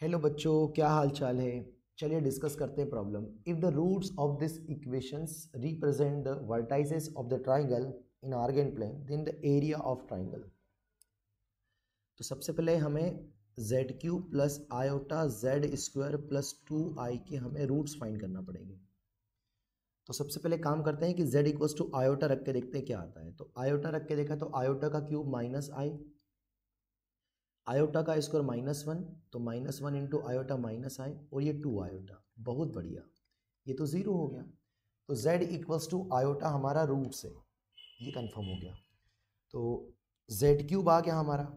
Hello बच्चों, क्या हाल चाल है। चलिए डिस्कस करते हैं problem. If the roots of this equations represent the vertices of the triangle in Argand plane then the area of triangle. तो सबसे पहले हमें Z cube plus iota Z square plus 2i के हमें रूट्स फाइंड करना पड़ेंगे। तो सबसे पहले काम करते हैं कि z इक्वल्स टू आयोटा रख के देखते हैं क्या आता है। तो आयोटा रख के देखा तो आयोटा का क्यूब माइनस आई, आयोटा का स्क्वायर -1, तो -1 इंटू आयोटा माइनस आई, और ये 2 आयोटा। बहुत बढ़िया, ये तो ज़ीरो हो गया। तो z इक्वल्स टू आयोटा हमारा रूट से ये कंफर्म हो गया। तो z क्यूब आ गया हमारा।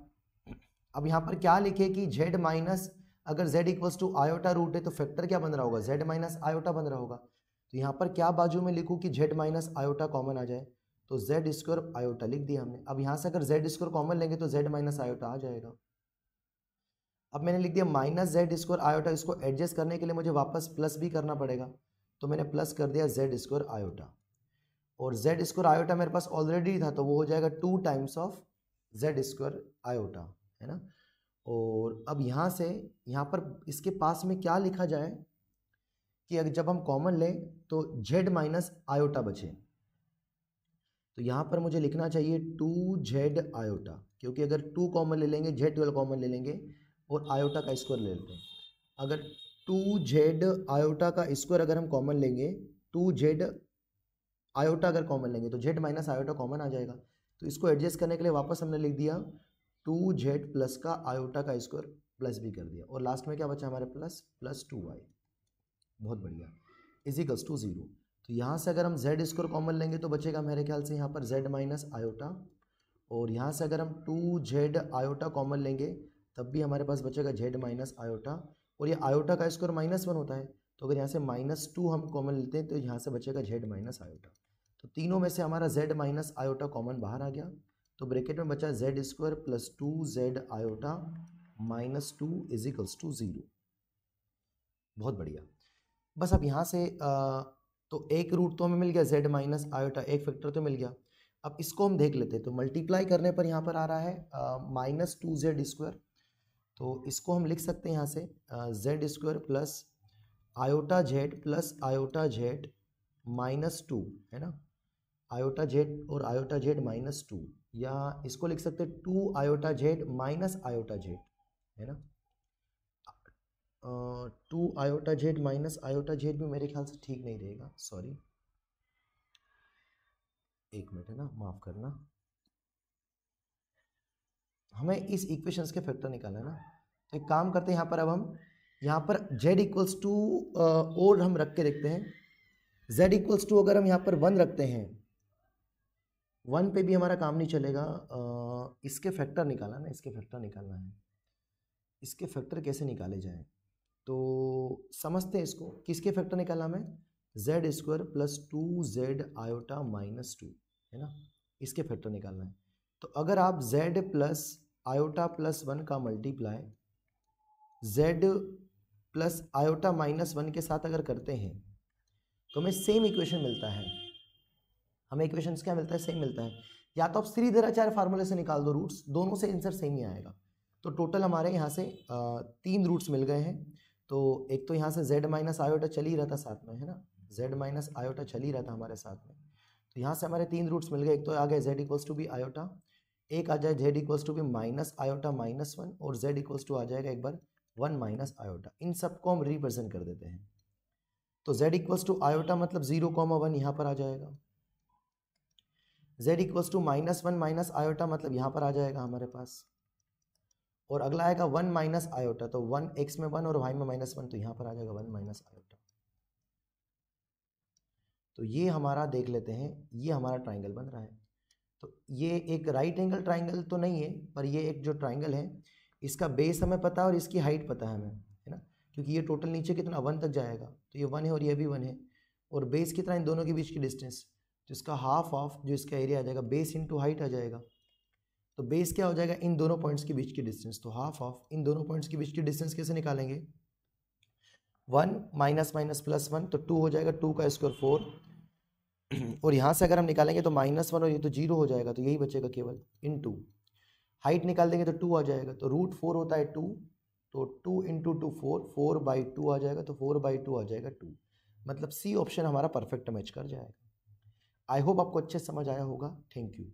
अब यहाँ पर क्या लिखे कि z माइनस, अगर z equals to iota root है तो फैक्टर क्या बन रहा होगा, z माइनस आयोटा बन रहा होगा। तो यहाँ पर क्या बाजू में लिखूँ कि z माइनस आयोटा कॉमन आ जाए, तो z स्क्वायर आयोटा लिख दिया हमने। अब यहाँ से अगर z स्क्वायर कॉमन लेंगे तो z माइनस आयोटा आ जाएगा। अब मैंने लिख दिया माइनस जेड स्क्वायर आयोटा, इसको एडजस्ट करने के लिए मुझे वापस प्लस भी करना पड़ेगा, तो मैंने प्लस कर दिया जेड स्क्वायर आयोटा। और जेड स्क्वायर आयोटा मेरे पास ऑलरेडी था तो वो हो जाएगा 2 times of Z square iota, है ना। और अब यहाँ से यहाँ पर इसके पास में क्या लिखा जाए कि अगर जब हम कॉमन लें तो जेड माइनस आयोटा बचे। तो यहाँ पर मुझे लिखना चाहिए 2z आयोटा, क्योंकि अगर 2 कॉमन ले लेंगे z12 कॉमन ले लेंगे और आयोटा का स्क्वायर ले लेते हैं। अगर 2z आयोटा का स्क्वायर अगर हम कॉमन लेंगे, 2z आयोटा अगर कॉमन लेंगे तो z माइनस आयोटा कॉमन आ जाएगा। तो इसको एडजस्ट करने के लिए वापस हमने लिख दिया 2z प्लस का आयोटा का स्क्वायर प्लस भी कर दिया, और लास्ट में क्या बचा हमारे प्लस 2y। बहुत बढ़िया, इजिकल्स टू 0। तो यहाँ से अगर हम z स्क्वायर कॉमन लेंगे तो बचेगा मेरे ख्याल से यहाँ पर z माइनस आयोटा, और यहाँ से अगर हम 2z आयोटा कॉमन लेंगे तब भी हमारे पास बचेगा z माइनस आयोटा, और ये आयोटा का स्क्वायर -1 होता है, तो अगर यहाँ से -2 हम कॉमन लेते हैं तो यहाँ से बचेगा z माइनस आयोटा। तो तीनों में से हमारा z माइनस आयोटा कॉमन बाहर आ गया, तो ब्रैकेट में बचा z square plus 2z iota minus 2 equals to 0। बहुत बढ़िया। बस अब यहाँ से तो एक रूट तो हमें मिल गया z माइनस आयोटा, एक फैक्टर तो मिल गया। अब इसको हम देख लेते हैं। तो मल्टीप्लाई करने पर यहाँ पर आ रहा है -2z स्क्वायर, तो इसको हम लिख सकते हैं यहाँ से z square plus iota z plus iota z -2, है ना। आयोटा z और आयोटा z -2, या इसको लिख सकते हैं 2 iota z minus iota z, है ना। 2 iota z minus iota z भी मेरे ख्याल से ठीक नहीं रहेगा, सॉरी, एक मिनट, है ना, माफ करना। हमें इस इक्वेशंस के फैक्टर निकालना है ना। तो एक काम करते हैं, यहाँ पर अब हम यहाँ पर z इक्वल्स टू और हम रख के देखते हैं। z इक्वल्स टू अगर हम यहाँ पर 1 रखते हैं, 1 पे भी हमारा काम नहीं चलेगा। इसके फैक्टर निकालना ना, इसके फैक्टर निकालना है। इसके फैक्टर कैसे निकाले जाएं, तो समझते हैं इसको। किसके फैक्टर निकालना हमें, z square plus 2z iota minus 2, है ना, इसके फैक्टर निकालना है। तो अगर आप z प्लस आयोटा प्लस 1 का multiply z plus iota minus 1 के साथ अगर करते हैं तो हमें सेम इक्वेशन मिलता है। हमें इक्वेशन क्या मिलता है, सेम मिलता है। या तो आप श्रीधराचार्य फार्मूले से निकाल दो रूट्स, दोनों से आंसर सेम ही आएगा। तो टोटल हमारे यहाँ से 3 रूट्स मिल गए हैं। तो एक तो यहाँ से z माइनस आयोटा चल ही रहा था साथ में, है ना, z माइनस आयोटा चल ही रहा था हमारे साथ में। तो यहाँ से हमारे 3 रूट्स मिल गए। एक तो आ गया z इक्वल्स टू भी आयोटा, एक आ जाए z इक्वल्स टू भी माइनस आयोटा -1, और z इक्वल्स टू आ जाएगा एक बार 1 माइनस आयोटा। इन सबको हम रिप्रेजेंट कर देते हैं। तो z इक्वल्स टू आयोटा मतलब 0,1 यहाँ पर आ जाएगा, z equals to -1 minus iota मतलब यहाँ पर आ जाएगा हमारे पास, और अगला आएगा 1 माइनस आयोटा, तो 1 x में 1 और y में -1, तो यहाँ पर आ जाएगा 1 माइनस आयोटा। तो ये हमारा देख लेते हैं, ये हमारा ट्राइंगल बन रहा है। तो ये एक राइट एंगल ट्राइंगल तो नहीं है, पर ये एक जो ट्राइंगल है इसका बेस हमें पता है और इसकी हाइट पता है हमें, है ना, क्योंकि ये टोटल नीचे कितना 1 तक जाएगा, तो ये 1 है और ये भी 1 है, और बेस कितना इन दोनों के बीच की डिस्टेंस, तो इसका हाफ ऑफ जो इसका एरिया आ जाएगा बेस इंटू हाइट आ जाएगा। तो बेस क्या हो जाएगा, इन दोनों पॉइंट्स के बीच की डिस्टेंस, तो हाफ ऑफ इन दोनों पॉइंट्स के बीच की डिस्टेंस कैसे निकालेंगे, 1 माइनस माइनस प्लस 1, तो 2 हो जाएगा, 2 का स्क्वायर 4, और यहाँ से अगर हम निकालेंगे तो -1 और ये तो 0 हो जाएगा, तो यही बचेगा केवल इन 2। हाइट निकाल देंगे तो 2 आ जाएगा, तो √4 होता है 2, तो 2 इंटू 2 4, 4/2 आ जाएगा, तो 4/2 आ जाएगा 2। मतलब सी ऑप्शन हमारा परफेक्ट मैच कर जाएगा। आई होप आपको अच्छे समझ आया होगा। Thank you.